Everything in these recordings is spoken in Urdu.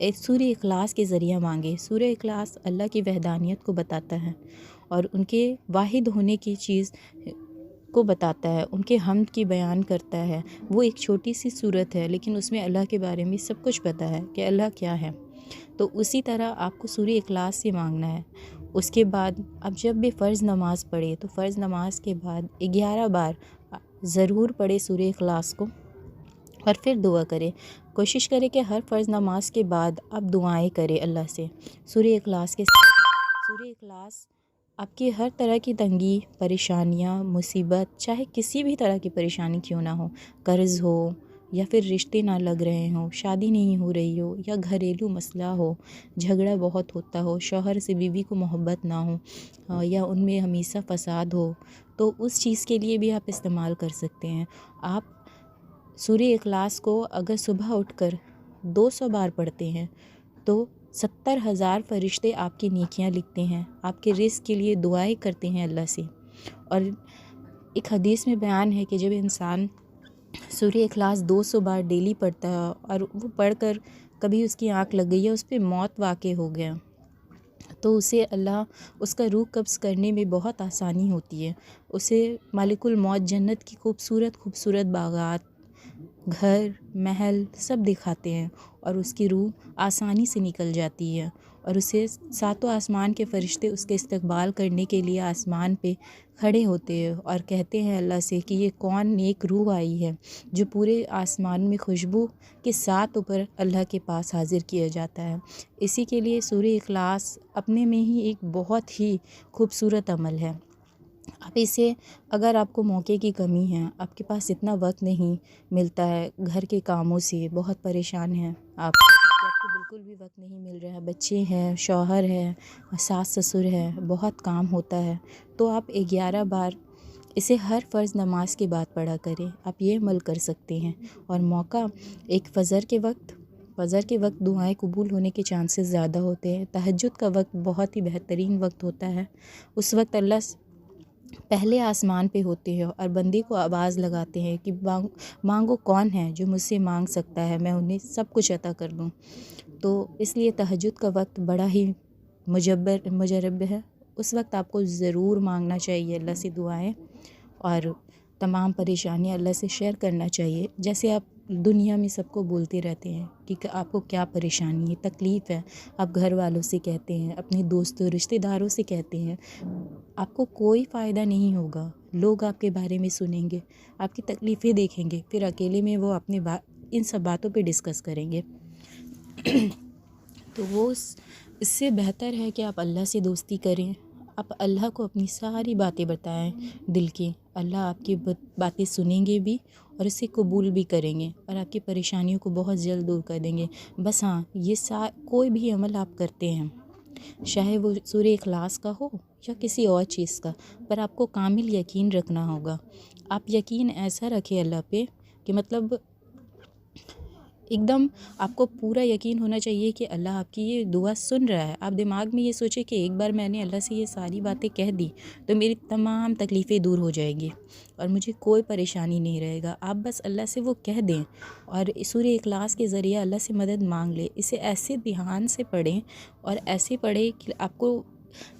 سورہ اخلاص کے ذریعہ مانگے۔ سورہ اخلاص اللہ کی وحدانیت کو بتاتا ہے اور ان کے واحد ہونے کی چیز کو بتاتا ہے، ان کے حمد کی بیان کرتا ہے۔ وہ ایک چھوٹی سی صورت ہے لیکن اس میں اللہ کے بارے میں سب کچھ پتہ ہے کہ اللہ کیا ہے۔ تو اسی طرح آپ کو سورہ اخلاص سے مانگنا ہے۔ اس کے بعد اب جب بھی فرض نماز پڑھے تو فرض نماز کے بعد 11 بار ضرور پڑھے سورہ اخلاص کو اور پھر دعا کرے۔ کوشش کرے کہ ہر فرض نماز کے بعد آپ دعائیں کرے اللہ سے سورہ اخلاص کے ساتھ۔ سورہ اخلاص آپ کی ہر طرح کی تنگی، پریشانیاں، مصیبت، چاہے کسی بھی طرح کی پریشانی کیوں نہ ہو، قرض ہو یا پھر رشتے نہ لگ رہے ہوں، شادی نہیں ہو رہی ہو یا گھریلو مسئلہ ہو، جھگڑا بہت ہوتا ہو، شوہر سے بیوی کو محبت نہ ہو یا ان میں ہمیشہ فساد ہو، تو اس چیز کے لیے بھی آپ استعمال کر سکتے ہیں۔ آپ سورہ اخلاص کو اگر صبح اٹھ کر 200 بار پڑھتے ہیں تو 70,000 فرشتے آپ کی نیکیاں لکھتے ہیں، آپ کے رزق کے لیے دعائیں کرتے ہیں اللہ سے۔ اور ایک حدیث میں بیان ہے کہ جب انسان سورہ اخلاص 200 بار ڈیلی پڑھتا ہے اور وہ پڑھ کر کبھی اس کی آنکھ لگ گئی ہے، اس پہ موت واقع ہو گیا، تو اسے اللہ اس کا روح قبض کرنے میں بہت آسانی ہوتی ہے۔ اسے مالک الموت جنت کی خوبصورت خوبصورت باغات، گھر، محل سب دکھاتے ہیں اور اس کی روح آسانی سے نکل جاتی ہے اور اسے 7 آسمان کے فرشتے اس کے استقبال کرنے کے لیے آسمان پہ کھڑے ہوتے ہیں اور کہتے ہیں اللہ سے کہ یہ کون نیک روح آئی ہے، جو پورے آسمان میں خوشبو کے ساتھ اوپر اللہ کے پاس حاضر کیا جاتا ہے۔ اسی کے لیے سورہ اخلاص اپنے میں ہی ایک بہت ہی خوبصورت عمل ہے۔ آپ اسے اگر آپ کو موقع کی کمی ہے، آپ کے پاس اتنا وقت نہیں ملتا ہے، گھر کے کاموں سے بہت پریشان ہیں آپ کو بالکل بھی وقت نہیں مل رہا ہے، بچے ہیں، شوہر ہے، ساس سسر ہے، بہت کام ہوتا ہے، تو آپ 11 بار اسے ہر فرض نماز کے بعد پڑھا کریں۔ آپ یہ عمل کر سکتے ہیں۔ اور موقع ایک فجر کے وقت دعائیں قبول ہونے کے چانسز زیادہ ہوتے ہیں۔ تہجد کا وقت بہت ہی بہترین وقت ہوتا ہے۔ اس وقت اللہ پہلے آسمان پہ ہوتے ہیں اور بندے کو آواز لگاتے ہیں کہ مانگو، کون ہے جو مجھ سے مانگ سکتا ہے، میں انہیں سب کچھ عطا کر دوں۔ تو اس لیے تہجد کا وقت بڑا ہی مجرب ہے۔ اس وقت آپ کو ضرور مانگنا چاہیے اللہ سے دعائیں اور تمام پریشانیاں اللہ سے شیئر کرنا چاہیے۔ جیسے آپ دنیا میں سب کو بولتے رہتے ہیں کہ آپ کو کیا پریشانی ہے، تکلیف ہے، آپ گھر والوں سے کہتے ہیں، اپنے دوستوں رشتہ داروں سے کہتے ہیں، آپ کو کوئی فائدہ نہیں ہوگا۔ لوگ آپ کے بارے میں سنیں گے، آپ کی تکلیفیں دیکھیں گے، پھر اکیلے میں وہ اپنے ان سب باتوں پہ ڈسکس کریں گے۔ تو وہ اس سے بہتر ہے کہ آپ اللہ سے دوستی کریں، آپ اللہ کو اپنی ساری باتیں بتائیں دل کی، اللہ آپ کی باتیں سنیں گے بھی اور اسے قبول بھی کریں گے اور آپ کی پریشانیوں کو بہت جلد دور کر دیں گے۔ بس ہاں، یہ کوئی بھی عمل آپ کرتے ہیں، چاہے وہ سورہ اخلاص کا ہو یا کسی اور چیز کا، پر آپ کو کامل یقین رکھنا ہوگا۔ آپ یقین ایسا رکھیں اللہ پہ کہ مطلب ایک دم آپ کو پورا یقین ہونا چاہیے کہ اللہ آپ کی یہ دعا سن رہا ہے۔ آپ دماغ میں یہ سوچیں کہ ایک بار میں نے اللہ سے یہ ساری باتیں کہہ دی تو میری تمام تکلیفیں دور ہو جائیں گی اور مجھے کوئی پریشانی نہیں رہے گا۔ آپ بس اللہ سے وہ کہہ دیں اور سورہ اخلاص کے ذریعہ اللہ سے مدد مانگ لیں۔ اسے ایسے دھیان سے پڑھیں اور ایسے پڑھیں کہ آپ کو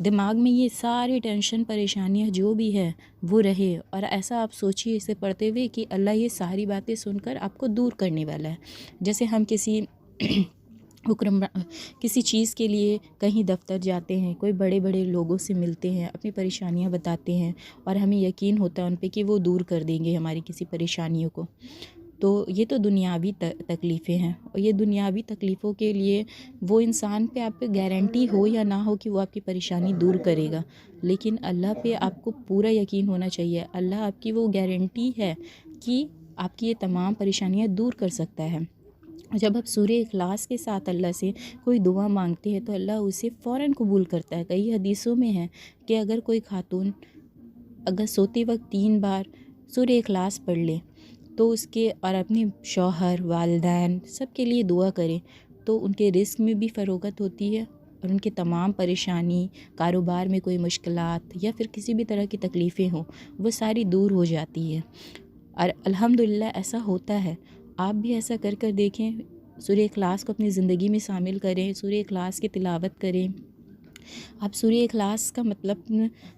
دماغ میں یہ ساری ٹینشن پریشانیاں جو بھی ہے وہ رہے اور ایسا آپ سوچیے اسے پڑھتے ہوئے کہ اللہ یہ ساری باتیں سن کر آپ کو دور کرنے والا ہے۔ جیسے ہم کسی چیز کے لیے کہیں دفتر جاتے ہیں، کوئی بڑے بڑے لوگوں سے ملتے ہیں، اپنی پریشانیاں بتاتے ہیں اور ہمیں یقین ہوتا ہے ان پہ کہ وہ دور کر دیں گے ہماری کسی پریشانیوں کو۔ تو یہ تو دنیاوی تکلیفیں ہیں اور یہ دنیاوی تکلیفوں کے لیے وہ انسان پہ آپ پہ گارنٹی ہو یا نہ ہو کہ وہ آپ کی پریشانی دور کرے گا، لیکن اللہ پہ آپ کو پورا یقین ہونا چاہیے۔ اللہ آپ کی وہ گارنٹی ہے کہ آپ کی یہ تمام پریشانیاں دور کر سکتا ہے۔ جب آپ سورہ اخلاص کے ساتھ اللہ سے کوئی دعا مانگتے ہیں تو اللہ اسے فوراً قبول کرتا ہے۔ کئی حدیثوں میں ہے کہ اگر کوئی خاتون اگر سوتے وقت 3 بار سورہ اخلاص پڑھ لے تو اس کے اور اپنے شوہر، والدین سب کے لیے دعا کرے تو ان کے رزق میں بھی فروغت ہوتی ہے اور ان کے تمام پریشانی، کاروبار میں کوئی مشکلات یا پھر کسی بھی طرح کی تکلیفیں ہوں وہ ساری دور ہو جاتی ہے۔ اور الحمدللہ ایسا ہوتا ہے۔ آپ بھی ایسا کر دیکھیں۔ سورہ اخلاص کو اپنی زندگی میں شامل کریں، سورہ اخلاص کی تلاوت کریں۔ آپ سورہ اخلاص کا مطلب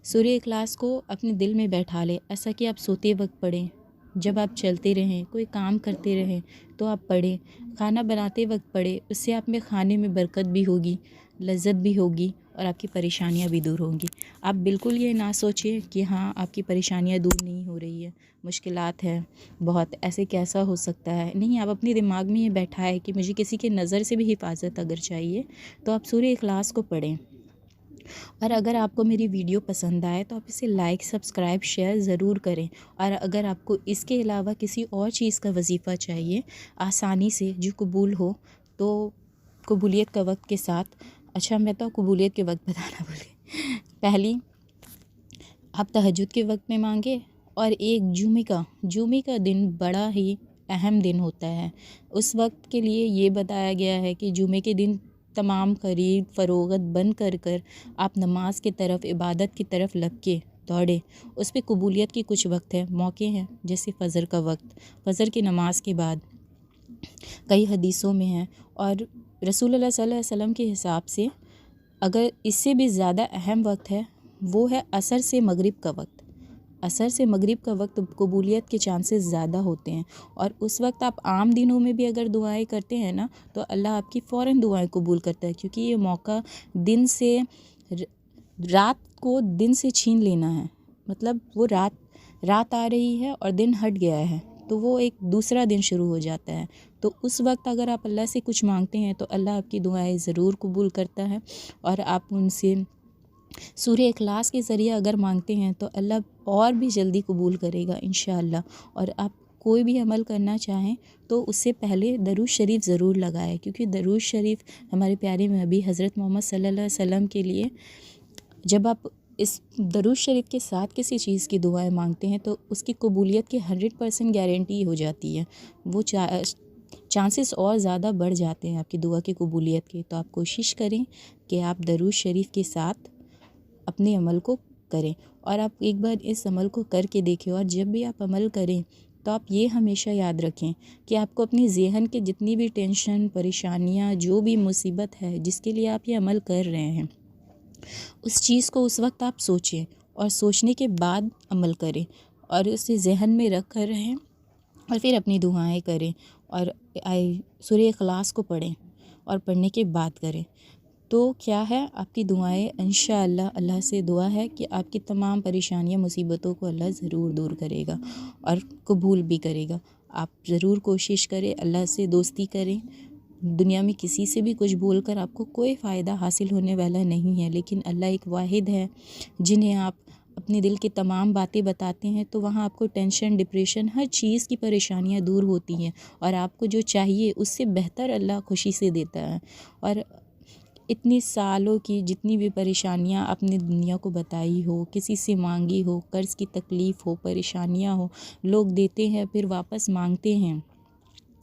سورہ اخلاص کو اپنے دل میں بیٹھا لیں، ایسا کہ آپ سوتے وقت پڑھیں، جب آپ چلتے رہیں، کوئی کام کرتے رہیں تو آپ پڑھیں، کھانا بناتے وقت پڑھیں، اس سے آپ میں کھانے میں برکت بھی ہوگی، لذت بھی ہوگی اور آپ کی پریشانیاں بھی دور ہوں گی۔ آپ بالکل یہ نہ سوچیں کہ ہاں آپ کی پریشانیاں دور نہیں ہو رہی ہے، مشکلات ہیں بہت، ایسے کیسا ہو سکتا ہے، نہیں، آپ اپنے دماغ میں یہ بیٹھائیں کہ مجھے کسی کے نظر سے بھی حفاظت اگر چاہیے تو آپ سورہ اخلاص کو پڑھیں۔ اور اگر آپ کو میری ویڈیو پسند آئے تو آپ اسے لائک، سبسکرائب، شیئر ضرور کریں، اور اگر آپ کو اس کے علاوہ کسی اور چیز کا وظیفہ چاہیے آسانی سے جو قبول ہو تو قبولیت کا وقت کے ساتھ، اچھا میں تو قبولیت کے وقت بتانا بھول گئی، پہلی آپ تہجد کے وقت میں مانگے، اور ایک جمعے کا دن بڑا ہی اہم دن ہوتا ہے، اس وقت کے لیے یہ بتایا گیا ہے کہ جمعے کے دن تمام قریب فروغت بند کر آپ نماز کی طرف، عبادت کی طرف لگ کے دوڑے، اس پہ قبولیت کے کچھ وقت ہیں، موقع ہیں، جیسے فجر کا وقت، فجر کی نماز کے بعد کئی حدیثوں میں ہیں، اور رسول اللہ صلی اللہ علیہ وسلم کے حساب سے اگر اس سے بھی زیادہ اہم وقت ہے وہ ہے عصر سے مغرب کا وقت، عصر سے مغرب کا وقت قبولیت کے چانسز زیادہ ہوتے ہیں، اور اس وقت آپ عام دنوں میں بھی اگر دعائیں کرتے ہیں نا تو اللہ آپ کی فوراً دعائیں قبول کرتا ہے، کیونکہ یہ موقع دن سے رات کو دن سے چھین لینا ہے، مطلب وہ رات آ رہی ہے اور دن ہٹ گیا ہے تو وہ ایک دوسرا دن شروع ہو جاتا ہے، تو اس وقت اگر آپ اللہ سے کچھ مانگتے ہیں تو اللہ آپ کی دعائیں ضرور قبول کرتا ہے، اور آپ ان سے سورہ اخلاص کے ذریعے اگر مانگتے ہیں تو اللہ اور بھی جلدی قبول کرے گا انشاءاللہ۔ اور آپ کوئی بھی عمل کرنا چاہیں تو اس سے پہلے درود شریف ضرور لگائیں، کیونکہ درود شریف ہمارے پیارے نبی حضرت محمد صلی اللہ علیہ وسلم کے لیے، جب آپ اس درود شریف کے ساتھ کسی چیز کی دعائیں مانگتے ہیں تو اس کی قبولیت کی 100% گارنٹی ہو جاتی ہے، وہ چانسز اور زیادہ بڑھ جاتے ہیں آپ کی دعا کی قبولیت کے، تو آپ کوشش کریں کہ آپ درود شریف کے ساتھ اپنے عمل کو کریں، اور آپ ایک بار اس عمل کو کر کے دیکھیں، اور جب بھی آپ عمل کریں تو آپ یہ ہمیشہ یاد رکھیں کہ آپ کو اپنی ذہن کے جتنی بھی ٹینشن، پریشانیاں، جو بھی مصیبت ہے جس کے لیے آپ یہ عمل کر رہے ہیں، اس چیز کو اس وقت آپ سوچیں، اور سوچنے کے بعد عمل کریں، اور اسے ذہن میں رکھ کر رہیں، اور پھر اپنی دعائیں کریں، اور سورہ اخلاص کو پڑھیں، اور پڑھنے کے بعد کریں، تو کیا ہے آپ کی دعائیں انشاءاللہ، اللہ سے دعا ہے کہ آپ کی تمام پریشانیاں، مصیبتوں کو اللہ ضرور دور کرے گا اور قبول بھی کرے گا۔ آپ ضرور کوشش کریں، اللہ سے دوستی کریں، دنیا میں کسی سے بھی کچھ بول کر آپ کو کوئی فائدہ حاصل ہونے والا نہیں ہے، لیکن اللہ ایک واحد ہے جنہیں آپ اپنے دل کی تمام باتیں بتاتے ہیں تو وہاں آپ کو ٹینشن، ڈپریشن، ہر چیز کی پریشانیاں دور ہوتی ہیں، اور آپ کو جو چاہیے اس سے بہتر اللہ خوشی سے دیتا ہے۔ اور اتنی سالوں کی جتنی بھی پریشانیاں آپ نے دنیا کو بتائی ہو، کسی سے مانگی ہو، قرض کی تکلیف ہو، پریشانیاں ہو، لوگ دیتے ہیں پھر واپس مانگتے ہیں،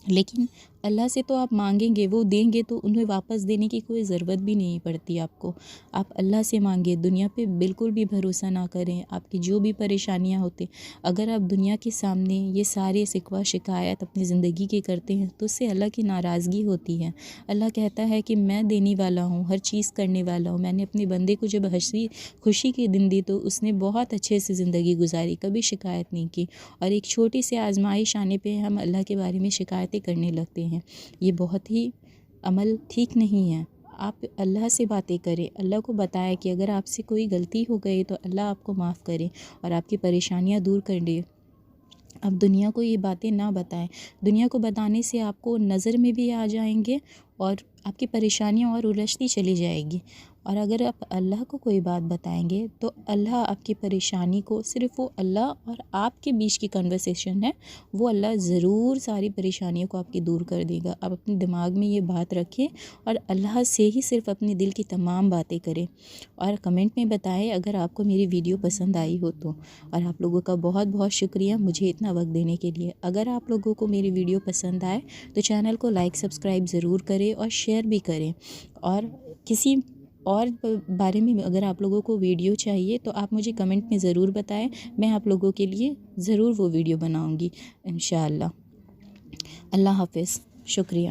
لیکن اللہ سے تو آپ مانگیں گے، وہ دیں گے تو انہیں واپس دینے کی کوئی ضرورت بھی نہیں پڑتی آپ کو، آپ اللہ سے مانگیں، دنیا پہ بالکل بھی بھروسہ نہ کریں۔ آپ کی جو بھی پریشانیاں ہوتے، اگر آپ دنیا کے سامنے یہ سارے شکوہ شکایت اپنی زندگی کے کرتے ہیں تو اس سے اللہ کی ناراضگی ہوتی ہے۔ اللہ کہتا ہے کہ میں دینے والا ہوں، ہر چیز کرنے والا ہوں، میں نے اپنے بندے کو جب خوشی کے دن دی تو اس نے بہت اچھے سے زندگی گزاری، کبھی شکایت نہیں کی، اور ایک چھوٹی سی آزمائش آنے پہ ہم اللہ کے بارے میں شکایتیں کرنے لگتے ہیں، یہ بہت ہی عمل ٹھیک نہیں ہے۔ آپ اللہ سے باتیں کریں، اللہ کو بتائیں کہ اگر آپ سے کوئی غلطی ہو گئی تو اللہ آپ کو معاف کرے اور آپ کی پریشانیاں دور کر دے۔ آپ دنیا کو یہ باتیں نہ بتائیں، دنیا کو بتانے سے آپ کو نظر میں بھی آ جائیں گے اور آپ کی پریشانیاں اور الجھتی چلی جائے گی، اور اگر آپ اللہ کو کوئی بات بتائیں گے تو اللہ آپ کی پریشانی کو، صرف وہ اللہ اور آپ کے بیچ کی کنورسیشن ہے، وہ اللہ ضرور ساری پریشانیوں کو آپ کی دور کر دے گا۔ آپ اپنے دماغ میں یہ بات رکھیں اور اللہ سے ہی صرف اپنے دل کی تمام باتیں کریں، اور کمنٹ میں بتائیں اگر آپ کو میری ویڈیو پسند آئی ہو تو۔ اور آپ لوگوں کا بہت بہت شکریہ مجھے اتنا وقت دینے کے لیے۔ اگر آپ لوگوں کو میری ویڈیو پسند آئے تو چینل کو لائک، سبسکرائب ضرور کریں اور شیئر بھی کریں، اور کسی اور بارے میں اگر آپ لوگوں کو ویڈیو چاہیے تو آپ مجھے کمنٹ میں ضرور بتائیں، میں آپ لوگوں کے لیے ضرور وہ ویڈیو بناؤں گی انشاءاللہ۔ اللہ حافظ، شکریہ۔